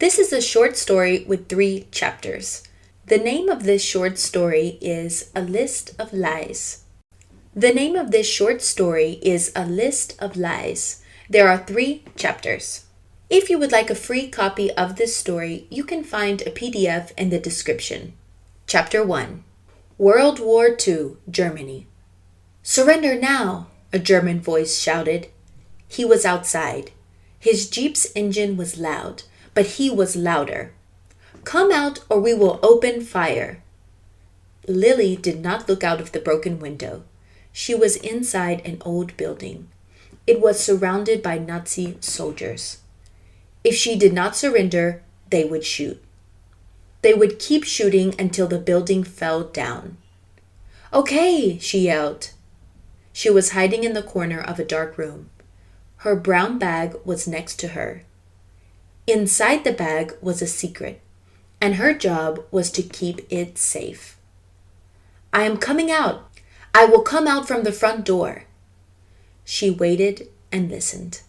This is a short story with 3 chapters. The name of this short story is A List of Lies. The name of this short story is A List of Lies. There are 3 chapters. If you would like a free copy of this story, you can find a PDF in the description. Chapter 1. World War II, Germany. "Surrender now!" a German voice shouted. He was outside. His jeep's engine was loud, but he was louder. "Come out or we will open fire." Lily did not look out of the broken window. She was inside an old building. It was surrounded by Nazi soldiers. If she did not surrender, they would shoot. They would keep shooting until the building fell down. "Okay," she yelled. She was hiding in the corner of a dark room. Her brown bag was next to her. Inside the bag was a secret, and her job was to keep it safe. "I am coming out. I will come out from the front door." She waited and listened.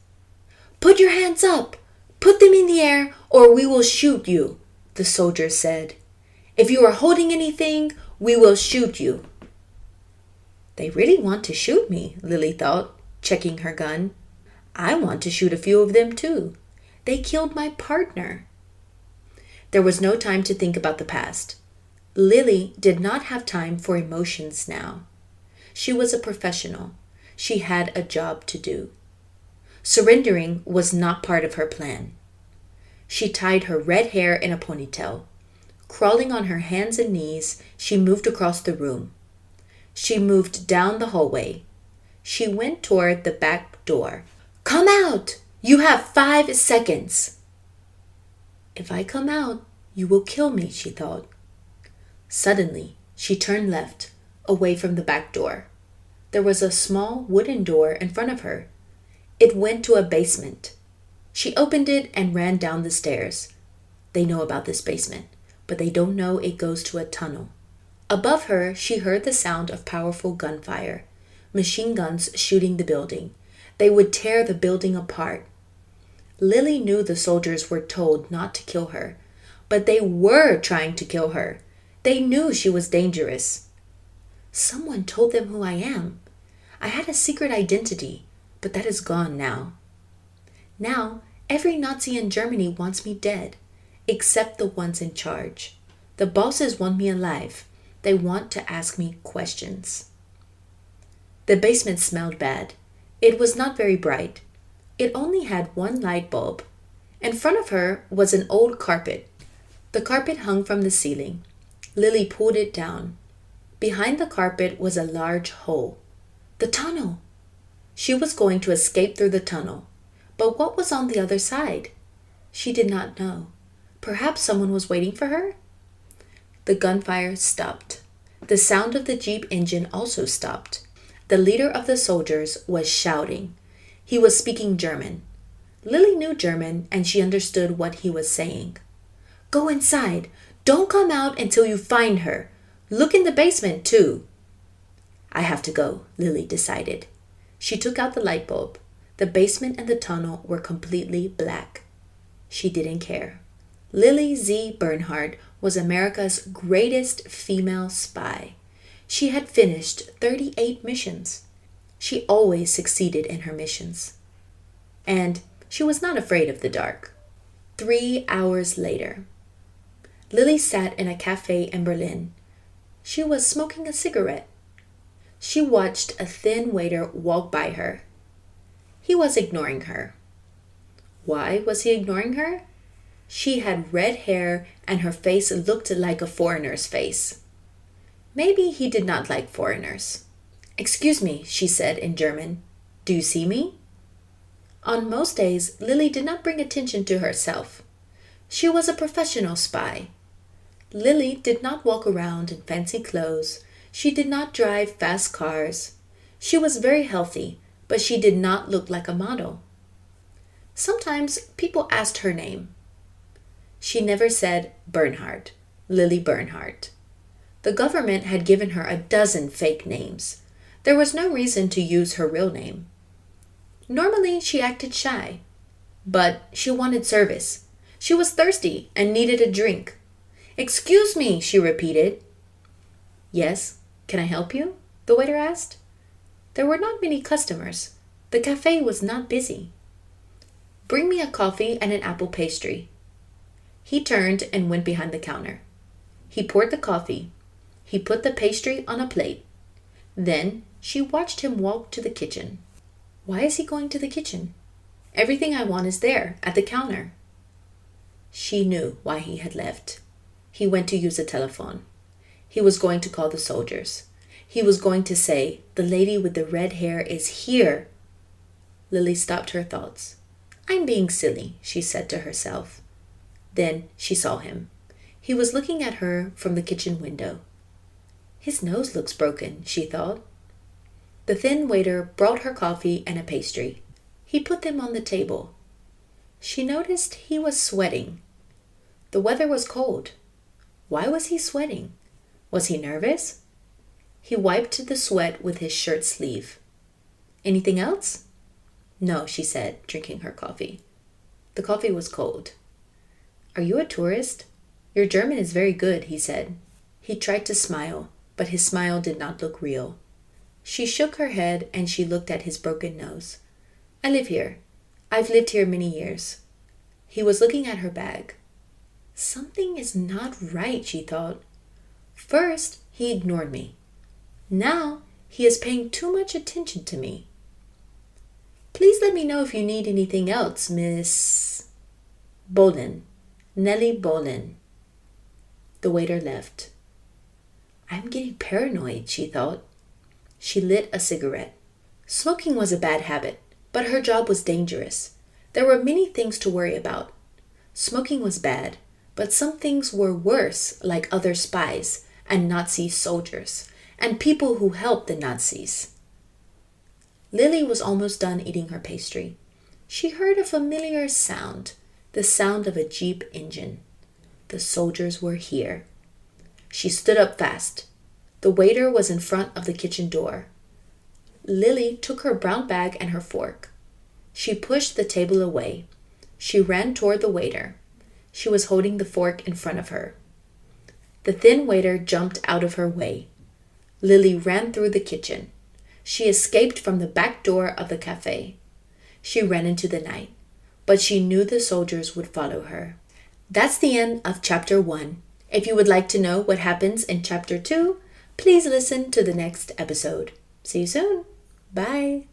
"Put your hands up. Put them in the air or we will shoot you," the soldier said. "If you are holding anything, we will shoot you." They really want to shoot me, Lily thought, checking her gun. I want to shoot a few of them too. They killed my partner. There was no time to think about the past. Lily did not have time for emotions now. She was a professional. She had a job to do. Surrendering was not part of her plan. She tied her red hair in a ponytail. Crawling on her hands and knees, she moved across the room. She moved down the hallway. She went toward the back door. "Come out! You have 5 seconds." "If I come out, you will kill me," she thought. Suddenly, she turned left, away from the back door. There was a small wooden door in front of her. It went to a basement. She opened it and ran down the stairs. They know about this basement, but they don't know it goes to a tunnel. Above her, she heard the sound of powerful gunfire, machine guns shooting the building. They would tear the building apart. Lily knew the soldiers were told not to kill her, but they were trying to kill her. They knew she was dangerous. "Someone told them who I am. I had a secret identity, but that is gone now. Now, every Nazi in Germany wants me dead, except the ones in charge. The bosses want me alive. They want to ask me questions." The basement smelled bad. It was not very bright. It only had 1 light bulb. In front of her was an old carpet. The carpet hung from the ceiling. Lily pulled it down. Behind the carpet was a large hole. The tunnel! She was going to escape through the tunnel. But what was on the other side? She did not know. Perhaps someone was waiting for her? The gunfire stopped. The sound of the jeep engine also stopped. The leader of the soldiers was shouting. He was speaking German. Lily knew German and she understood what he was saying. "Go inside. Don't come out until you find her. Look in the basement too." "I have to go," Lily decided. She took out the light bulb. The basement and the tunnel were completely black. She didn't care. Lily Z. Bernhardt was America's greatest female spy. She had finished 38 missions. She always succeeded in her missions. And she was not afraid of the dark. 3 hours later, Lily sat in a cafe in Berlin. She was smoking a cigarette. She watched a thin waiter walk by her. He was ignoring her. Why was he ignoring her? She had red hair and her face looked like a foreigner's face. Maybe he did not like foreigners. "Excuse me," she said in German. "Do you see me?" On most days, Lily did not bring attention to herself. She was a professional spy. Lily did not walk around in fancy clothes. She did not drive fast cars. She was very healthy, but she did not look like a model. Sometimes people asked her name. She never said Bernhardt, Lily Bernhardt. The government had given her a dozen fake names. There was no reason to use her real name. Normally, she acted shy, but she wanted service. She was thirsty and needed a drink. "Excuse me," she repeated. "Yes, can I help you?" the waiter asked. There were not many customers. The cafe was not busy. "Bring me a coffee and an apple pastry." He turned and went behind the counter. He poured the coffee. He put the pastry on a plate. Then she watched him walk to the kitchen. Why is he going to the kitchen? Everything I want is there, at the counter. She knew why he had left. He went to use a telephone. He was going to call the soldiers. He was going to say, "The lady with the red hair is here." Lily stopped her thoughts. "I'm being silly," she said to herself. Then she saw him. He was looking at her from the kitchen window. His nose looks broken, she thought. The thin waiter brought her coffee and a pastry. He put them on the table. She noticed he was sweating. The weather was cold. Why was he sweating? Was he nervous? He wiped the sweat with his shirt sleeve. "Anything else?" "No," she said, drinking her coffee. The coffee was cold. "Are you a tourist? Your German is very good," he said. He tried to smile, but his smile did not look real. She shook her head and she looked at his broken nose. "I live here. I've lived here many years." He was looking at her bag. Something is not right, she thought. First, he ignored me. Now, he is paying too much attention to me. "Please let me know if you need anything else, Miss Bolin. Nellie Bolin." The waiter left. "I'm getting paranoid," she thought. She lit a cigarette. Smoking was a bad habit, but her job was dangerous. There were many things to worry about. Smoking was bad, but some things were worse, like other spies and Nazi soldiers, and people who helped the Nazis. Lily was almost done eating her pastry. She heard a familiar sound, the sound of a jeep engine. The soldiers were here. She stood up fast. The waiter was in front of the kitchen door. Lily took her brown bag and her fork. She pushed the table away. She ran toward the waiter. She was holding the fork in front of her. The thin waiter jumped out of her way. Lily ran through the kitchen. She escaped from the back door of the cafe. She ran into the night, but she knew the soldiers would follow her. That's the end of chapter 1. If you would like to know what happens in chapter 2, please listen to the next episode. See you soon. Bye.